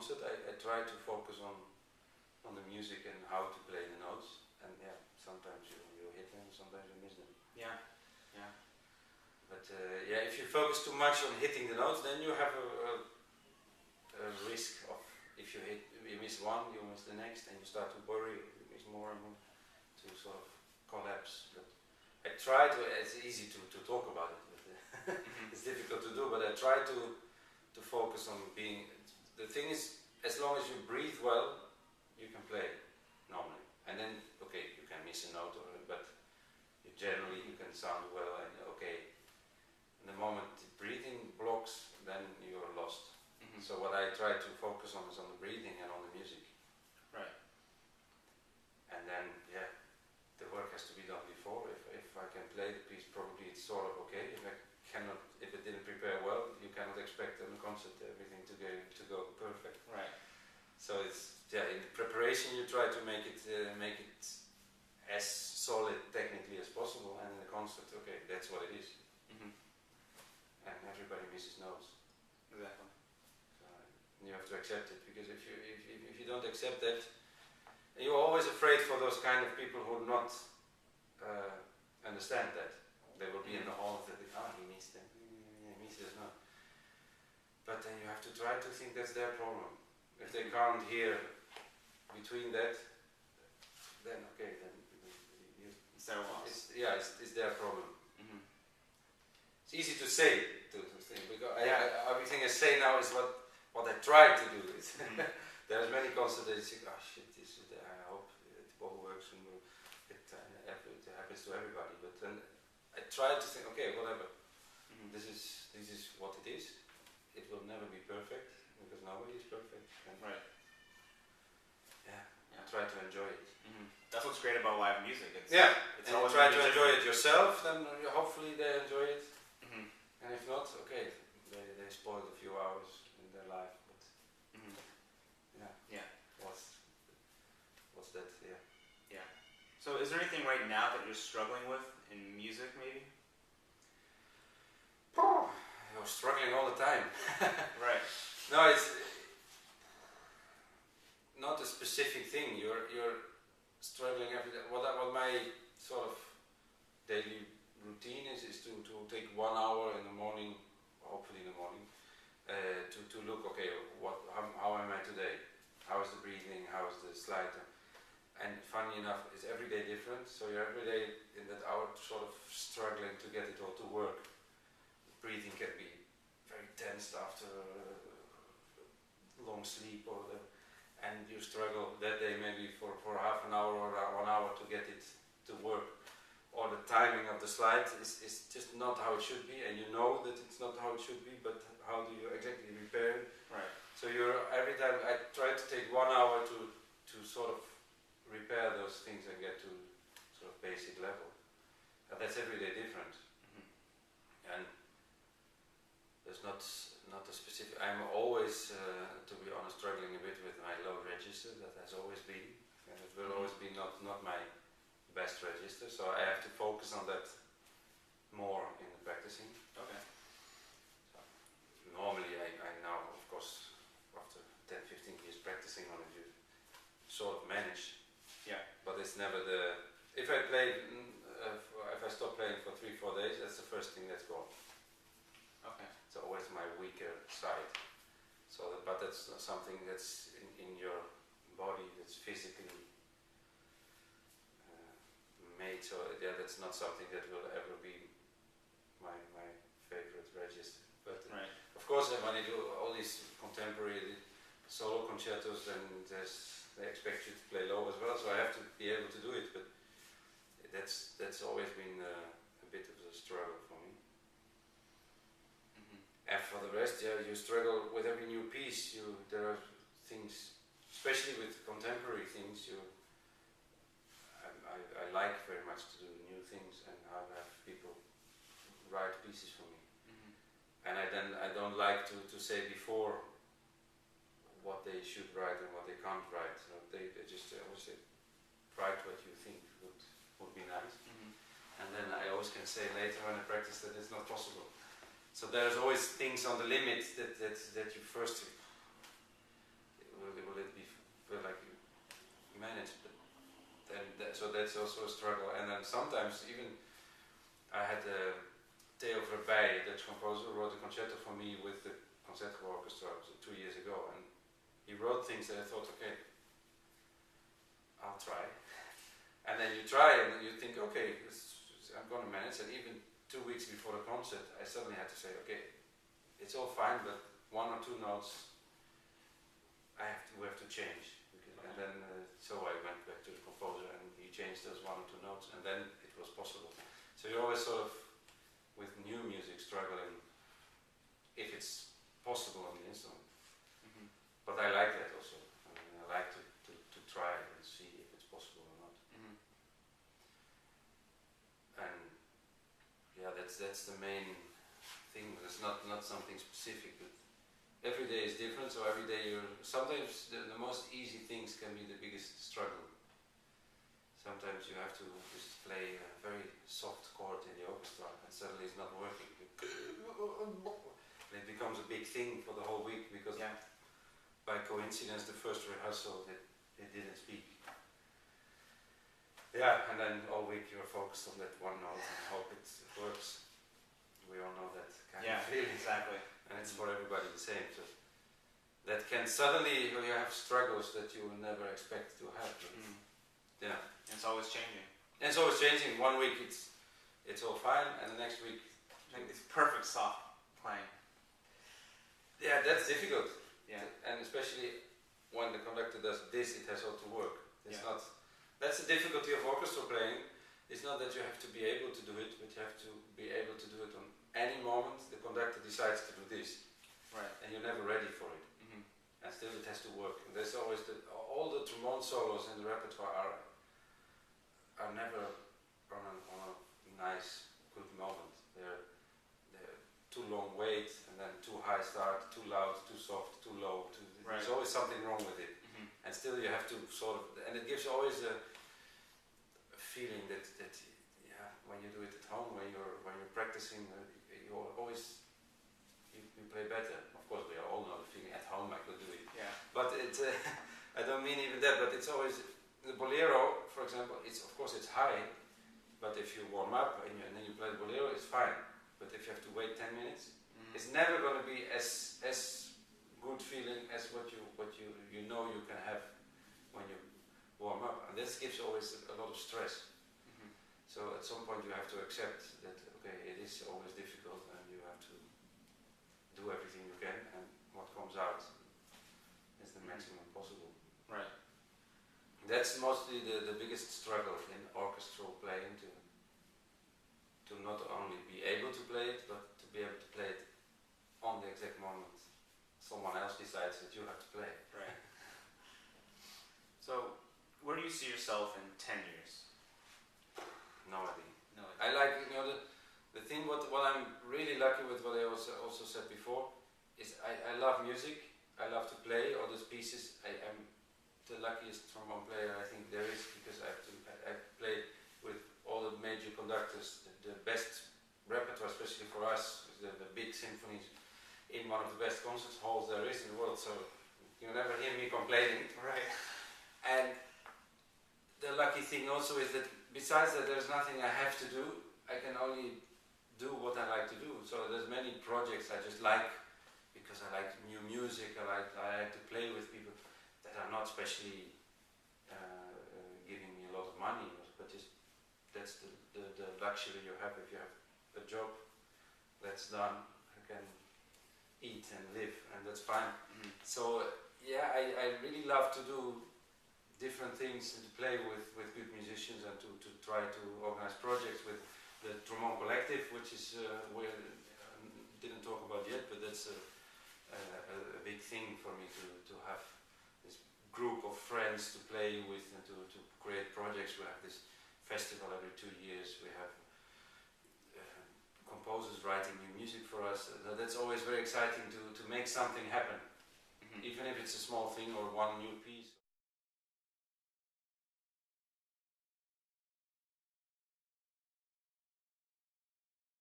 concert, I try to focus on the music and how to play the notes. And yeah, sometimes you hit them, sometimes you miss them. Yeah, yeah. But yeah, if you focus too much on hitting the notes, then you have a risk of, if you miss one, you miss the next, and you start to worry, you miss more and more, to sort of collapse. But I try to, it's easy to talk about it, but it's difficult to do, but I try to focus on being, the thing is, as long as you breathe well, you can play normally. And then, okay, you can miss a note, but generally you can sound well, and okay, the moment the breathing blocks, then you're lost. So what I try to focus on is on the breathing and on the music. Right. And then, yeah, the work has to be done before. If I can play the piece, probably it's sort of okay. If it didn't prepare well, you cannot expect in a concert everything to go perfect. Right. So it's, yeah, in the preparation you try to make it as solid technically as possible, and in the concert, okay, that's what it is. And everybody misses notes. Exactly. So you have to accept it, because if you don't accept that, you're always afraid for those kind of people who do not understand that. They will be in the hall that he missed them, he misses not. But then you have to try to think that's their problem. If they can't hear between that, then okay, then it's their loss. It's their problem. It's easy to say to think, because everything I say now is what I try to do. There's many concerts that you think, oh shit, I hope it all works and it happens to everybody. But then I try to think, okay, whatever. This is what it is. It will never be perfect, because nobody is perfect. And right. Yeah. Try to enjoy it. That's what's great about live music. It's and you try to enjoy it yourself, then hopefully they enjoy it. And if not, okay, they spoiled a few hours in their life, but what's that? Yeah. So is there anything right now that you're struggling with in music, maybe? You're struggling all the time. Right. No, it's not a specific thing. You're struggling every day. What my sort of daily routine is to take 1 hour in the morning, hopefully in the morning, to look, okay, how am I today? How is the breathing? How is the slide? And funny enough, it's every day different. So you're every day in that hour sort of struggling to get it all to work. Breathing can be very tense after long sleep or whatever, and you struggle that day maybe for half an hour or 1 hour to get it to work. Or the timing of the slide is just not how it should be, and you know that it's not how it should be, but how do you exactly repair it? Right. So every time I try to take 1 hour to sort of repair those things and get to sort of basic level. And that's every day different. And there's not a specific, I'm always, to be honest, struggling a bit with my low register. That has always been, and it will always be not my best register, so I have to focus on that more in the practicing. Okay. So normally I now, of course, after 10-15 years practicing on it, you sort of manage. Yeah. But it's never if I play, if I stop playing for 3-4 days, that's the first thing that's gone. Okay. It's always my weaker side. So, but that's not something that's in your body, that's physically made, so yeah, that's not something that will ever be my favorite register. But right. Of course, when you do all these contemporary solo concertos, then they expect you to play low as well, so I have to be able to do it, but that's always been a bit of a struggle for me. And for the rest, yeah, you struggle with every new piece. There are things, especially with contemporary things, I like very much to do new things and have people write pieces for me. And I don't like to say before what they should write and what they can't write. So they always say, write what you think would be nice. And then I always can say later when I practice that it's not possible. So there's always things on the limit that you first will it be feel like you manage? But then so that's also a struggle. And then sometimes even I had Theo Verbeij, a Dutch composer, wrote a concerto for me with the Concertgebouw Orchestra 2 years ago, and he wrote things that I thought, okay, I'll try. And then you try and you think, okay, I'm going to manage. And even 2 weeks before the concert, I suddenly had to say, okay, it's all fine, but 1 or 2 notes we have to change. And then so I went back to the composer and he changed those 1 or 2 notes, and then it was possible. So you're always sort of with new music struggling if it's possible on the instrument. But I like that also. I mean, I like to try and see if it's possible or not. And yeah, that's the main thing. It's not something specific. But every day is different, so every day sometimes the most easy things can be the biggest struggle. Sometimes you have to just play a very soft chord in the orchestra and suddenly it's not working. And it becomes a big thing for the whole week because by coincidence the first rehearsal they didn't speak. Yeah, and then all week you're focused on that one note and hope it works. We all know that kind of feeling. Exactly. And it's for everybody the same. So that can suddenly you have struggles that you will never expect to have. Yeah. And it's always changing. And it's always changing. 1 week it's all fine, and the next week like it's perfect soft playing. Yeah, that's difficult. Yeah. And especially when the conductor does this, it has all to work. It's Yeah. not. That's the difficulty of orchestra playing. It's not that you have to be able to do it, but you have to be able to do it on any moment the conductor decides to do this. Right. And you're never ready for it. And still it has to work. And there's always all the trombone solos in the repertoire are never on a nice, good moment. They're too long wait, and then too high start, too loud, too soft, too low. There's always something wrong with it. And still you have to sort of, and it gives always a feeling that when you do it at home, when you're practicing, you always you play better. Of course, we all know the feeling at home I could do it. Yeah. But I don't mean even that. But it's always the bolero, for example. Of course it's high, but if you warm up and then you play the bolero, it's fine. But if you have to wait 10 minutes, it's never going to be as good feeling as what you know you can have when you warm up, and this gives always a lot of stress. So at some point you have to accept that it is always difficult, and you have to do everything you can, and what comes out is the maximum possible. Right. That's mostly the biggest struggle in orchestral playing, to not only be able to play it, but to be able to play it on the exact moment someone else decides that you have to play. Right. So, where do you see yourself in 10 years? No idea. No idea. I like, the thing, what I'm really lucky with, what I also said before, is I love music, I love to play all those pieces. I'm the luckiest trombone player I think there is, because I play with all the major conductors, the best repertoire, especially for us, the big symphonies, in one of the best concert halls there is in the world, so you'll never hear me complaining. Right. And the lucky thing also is that besides that there's nothing I have to do, I can only do what I like to do. So there's many projects I just like because I like new music, I like to play with people that are not specially giving me a lot of money, but just that's the luxury you have if you have a job that's done. I can eat and live, and that's fine. So yeah, I really love to do different things and to play with good musicians, and to try to organize projects with the Trombone Collective, which is we didn't talk about yet, but that's a big thing for me to have this group of friends to play with and to create projects. We have this festival every 2 years. We have composers writing new music for us. That's always very exciting to make something happen, even if it's a small thing or one new piece.